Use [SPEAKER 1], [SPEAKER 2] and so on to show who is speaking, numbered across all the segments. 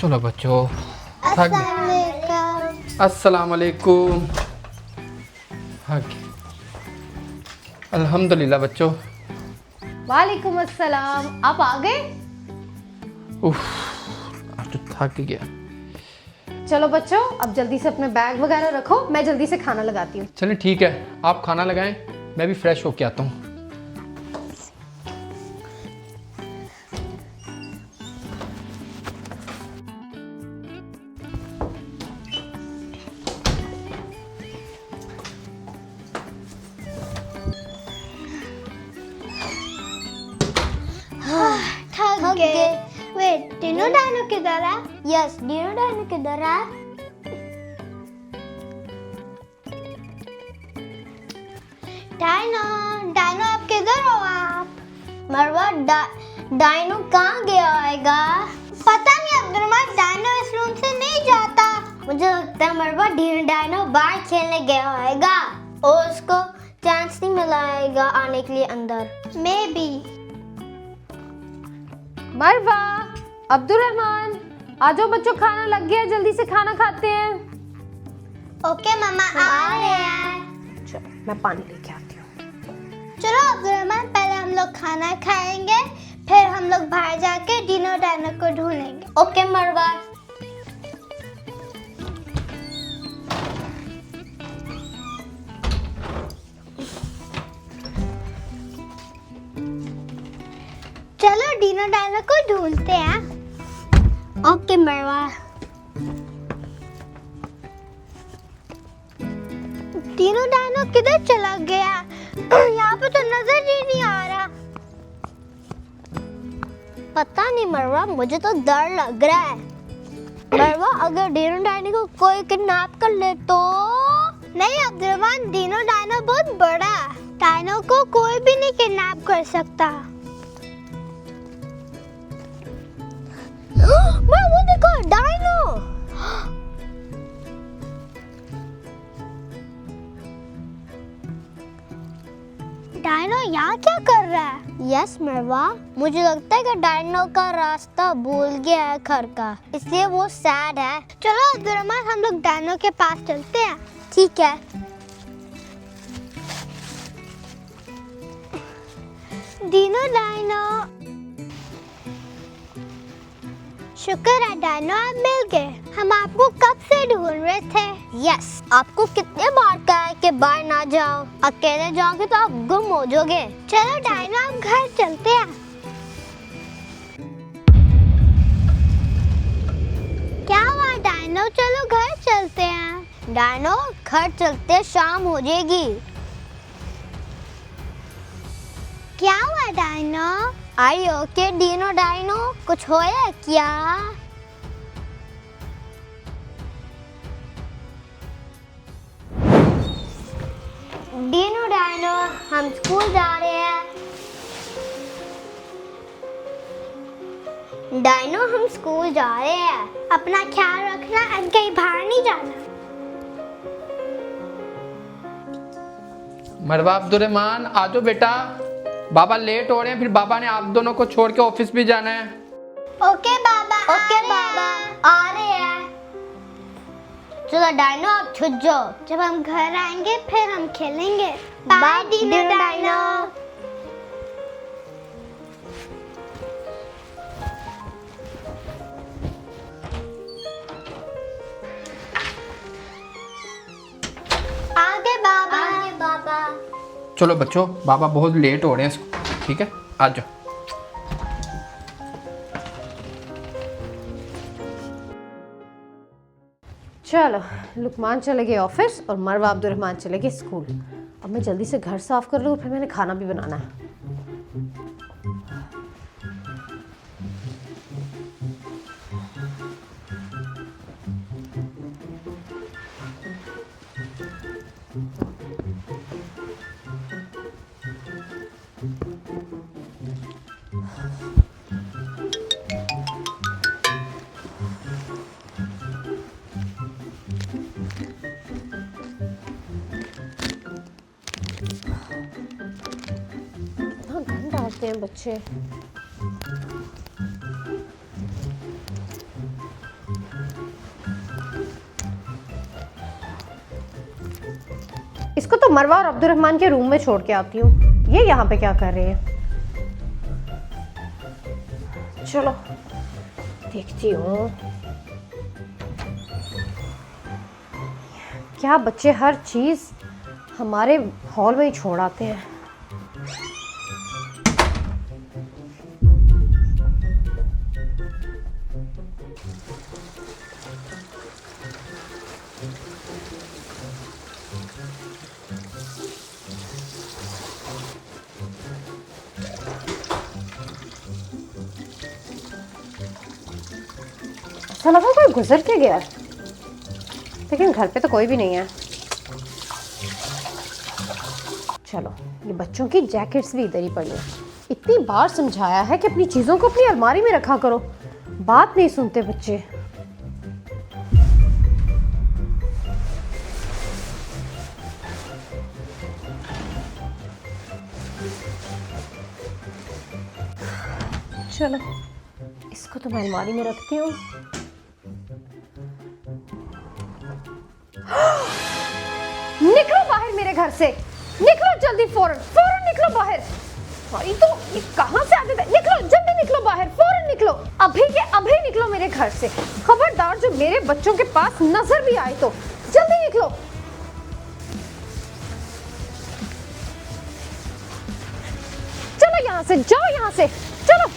[SPEAKER 1] चलो बच्चों, अस्सलाम वालेकुम। अल्हम्दुलिल्लाह बच्चों।
[SPEAKER 2] वालेकुम अस्सलाम। आप आ गए?
[SPEAKER 1] उफ, आज तो थक गया।
[SPEAKER 2] चलो बच्चों, अब जल्दी से अपने बैग वगैरह रखो, मैं जल्दी से खाना लगाती हूँ।
[SPEAKER 1] चलिए ठीक है, आप खाना लगाएं, मैं भी फ्रेश होके आता हूँ।
[SPEAKER 3] थक गए। वेट, डिनो डायनो किधर है? यस, डिनो डायनो किधर है? डायनो, डायनो आप किधर हो आप? मरवा, डायनो कहाँ गया होगा? पता नहीं अब्दुर्रहमान, डायनो इस रूम से नहीं जाता। मुझे लगता है मरवा डायनो बाहर खेलने गया होगा और उसको चांस नहीं मिला होगा आने के लिए अंदर। May be.
[SPEAKER 2] मरवा, अब्दुर्रहमान, आ जाओ बच्चों, खाना लग गया, जल्दी से खाना खाते हैं।
[SPEAKER 3] ओके मम्मा, आ रहे हैं।
[SPEAKER 2] चलो मैं पानी लेके आती हूँ।
[SPEAKER 3] चलो अब्दुर्रहमान, पहले हम लोग खाना खाएंगे, फिर हम लोग बाहर जाके डिनो डायनो को ढूंढेंगे। ओके मरवा। चलो डिनो डायनो को ढूंढते हैं। ओके मरवा। डिनो डायनो किधर चला गया? यहाँ पे तो नजर ही नहीं आ रहा। पता नहीं मरवा, मुझे तो डर लग रहा है। मरवा, अगर डिनो डायनो को कोई किडनैप कर ले तो? नहीं अब्दुर्रहमान, डिनो डायनो बहुत बड़ा, डायनो को कोई भी नहीं किडनैप कर सकता। वो देखो डायनो। डायनो यहाँ क्या कर रहा है? यस मरवा, मुझे लगता है कि डायनो का रास्ता भूल गया है घर का, इसलिए वो सैड है। चलो अब्दुर्रहमान, हम लोग डायनो के पास चलते हैं। ठीक है। डिनो डायनो, शुक्र है डायनो आप मिल गए। हम आपको कब से ढूंढ रहे थे। यस, आपको कितने बार कहा है कि बाहर ना जाओ, अकेले जाओगे तो आप गुम हो जाओगे। चलो डायनो, आप घर चलते हैं। क्या हुआ डायनो? चलो घर चलते हैं। डायनो, घर चलते, शाम हो जाएगी। क्या हुआ डायनो? आई ओके डिनो डायनो, कुछ होया क्या? डिनो डायनो, हम स्कूल जा रहे हैं। डायनो, हम स्कूल जा रहे हैं, अपना ख्याल रखना, कहीं बाहर नहीं जाना।
[SPEAKER 1] मरवा, अब्दुर्रहमान आ जाओ बेटा, बाबा लेट हो रहे हैं, फिर बाबा ने आप दोनों को छोड़ के ऑफिस भी जाना है।
[SPEAKER 3] ओके बाबा। ओके बाबा, आ रहे हैं। चलो डायनो, आप छुप जाओ, जब हम घर आएंगे फिर हम खेलेंगे। Bye Dino Dyno. आगे बाबा। आगे बाबा।
[SPEAKER 1] चलो बच्चों, बाबा बहुत लेट हो रहे हैं, ठीक है, आ जाओ।
[SPEAKER 2] चलो, लुकमान चले गए ऑफिस और मरवा अब्दुर्रहमान चले गए स्कूल। अब मैं जल्दी से घर साफ कर लूँ, फिर मैंने खाना भी बनाना है। हैं बच्चे। इसको तो मरवा और अब्दुर्रहमान के रूम में छोड़ के आती हूँ। ये यहाँ पे क्या कर रहे हैं? चलो देखती हूँ। क्या बच्चे हर चीज हमारे हॉल में ही छोड़ आते हैं। ऐसा लगा कोई गुजर के गया, लेकिन घर पे तो कोई भी नहीं है। चलो ये बच्चों की जैकेट्स भी इधर ही पड़ी है। इतनी बार समझाया है कि अपनी चीजों को अपनी अलमारी में रखा करो, बात नहीं सुनते बच्चे। चलो इसको तो मैं अलमारी में रखती हूँ। निकलो बाहर मेरे घर से, निकलो जल्दी, फौरन फौरन निकलो बाहर। भाई तो ये कहाँ से आते थे? निकलो जल्दी, निकलो बाहर, फौरन निकलो, अभी के अभी निकलो मेरे घर से। खबरदार जो मेरे बच्चों के पास नजर भी आए तो जल्दी निकलो। चलो यहाँ से, जाओ यहाँ से, चलो।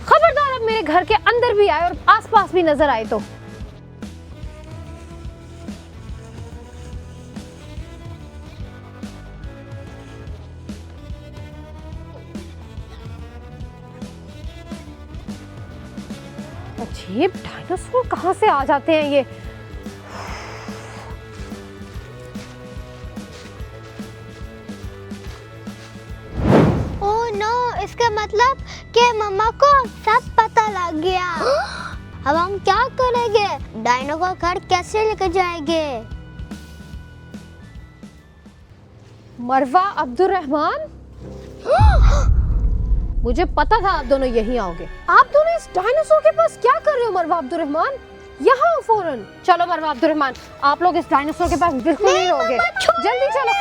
[SPEAKER 2] खबरदार अब मेरे घर के अंदर भी आए और आसपास भी नजर आए तो। अजीब, डायनासोर कहाँ से आ जाते हैं ये?
[SPEAKER 3] ओह नो, इसका मतलब कि मम्मा को सब पता लग गया। अब हम क्या करेंगे? डायनो का घर कैसे लेकर जाएंगे?
[SPEAKER 2] मरवा, अब्दुर्रहमान, मुझे पता था आप दोनों यहीं आओगे। आप दोनों इस डायनासोर के पास क्या कर रहे हो? मरवा, अब्दुर्रहमान, यहाँ आओ फौरन। चलो मरवा, अब्दुर्रहमान, आप लोग इस डायनासोर के पास बिल्कुल नहीं रहोगे। जल्दी चलो,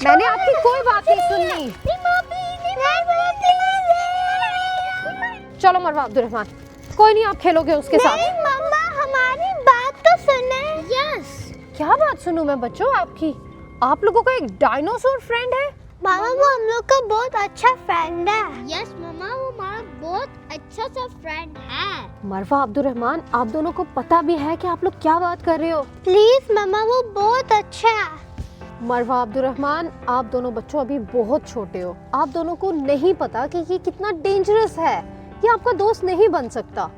[SPEAKER 2] मैंने आपकी कोई बात नहीं सुननी। चलो मरवा, अब्दुर्रहमान, कोई नहीं, आप खेलोगे उसके साथ।
[SPEAKER 3] मम्मा हमारी बात तो सुने। यस।
[SPEAKER 2] क्या बात सुनूं मैं बच्चों आपकी? आप लोगों का एक डायनासोर फ्रेंड है?
[SPEAKER 3] मामा वो हम लोग का बहुत अच्छा फ्रेंड है। यस मामा, वो हमारा बहुत अच्छा सा फ्रेंड है।
[SPEAKER 2] मरवा, अब्दुर्रहमान, आप दोनों को पता भी है कि आप लोग क्या बात कर रहे हो?
[SPEAKER 3] प्लीज मामा, वो बहुत अच्छा है।
[SPEAKER 2] मरवा, अब्दुर्रहमान, आप दोनों बच्चों अभी बहुत छोटे हो। आप दोनों को नहीं पता कि ये कितना डेंजरस है। ये आपका दोस्त नहीं बन सकता।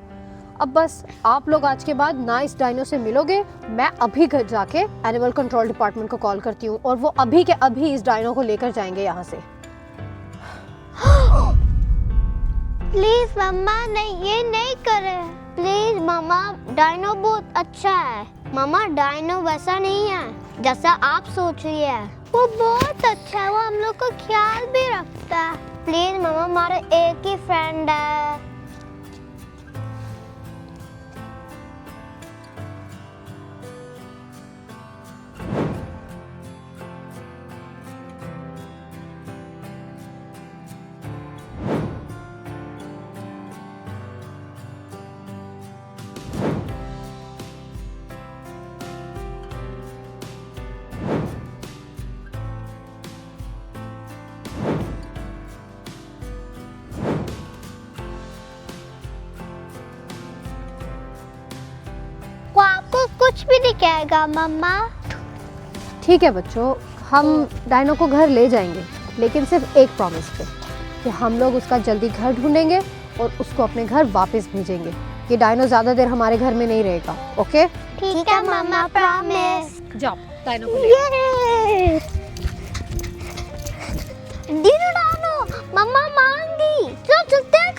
[SPEAKER 2] अब बस आप लोग आज के बाद ना इस डायनो से मिलोगे। मैं अभी घर जाके एनिमल कंट्रोल डिपार्टमेंट को कॉल करती हूँ और वो अभी के अभी इस डायनो को लेकर जाएंगे यहाँ से।
[SPEAKER 3] प्लीज मम्मा, नहीं, ये नहीं करे। प्लीज मामा, डायनो बहुत अच्छा है। मामा, डायनो वैसा नहीं है जैसा आप सोच रही है। वो बहुत अच्छा है, वो हम लोग का ख्याल भी रखता है। प्लीज मामा, हमारा एक ही फ्रेंड है। वो आपको कुछ भी नहीं कहेगा मम्मा।
[SPEAKER 2] ठीक है बच्चों, हम डायनो को घर ले जाएंगे, लेकिन सिर्फ एक प्रॉमिस पे कि हम लोग उसका जल्दी घर ढूंढेंगे और उसको अपने घर वापस भेजेंगे। ये डायनो ज्यादा देर हमारे घर में नहीं रहेगा। ओके?
[SPEAKER 3] ठीक है मम्मा, प्रॉमिस।
[SPEAKER 2] जाओ डायनो को ले।
[SPEAKER 3] डायनो, मम्मा मान गई। चलो चलते हैं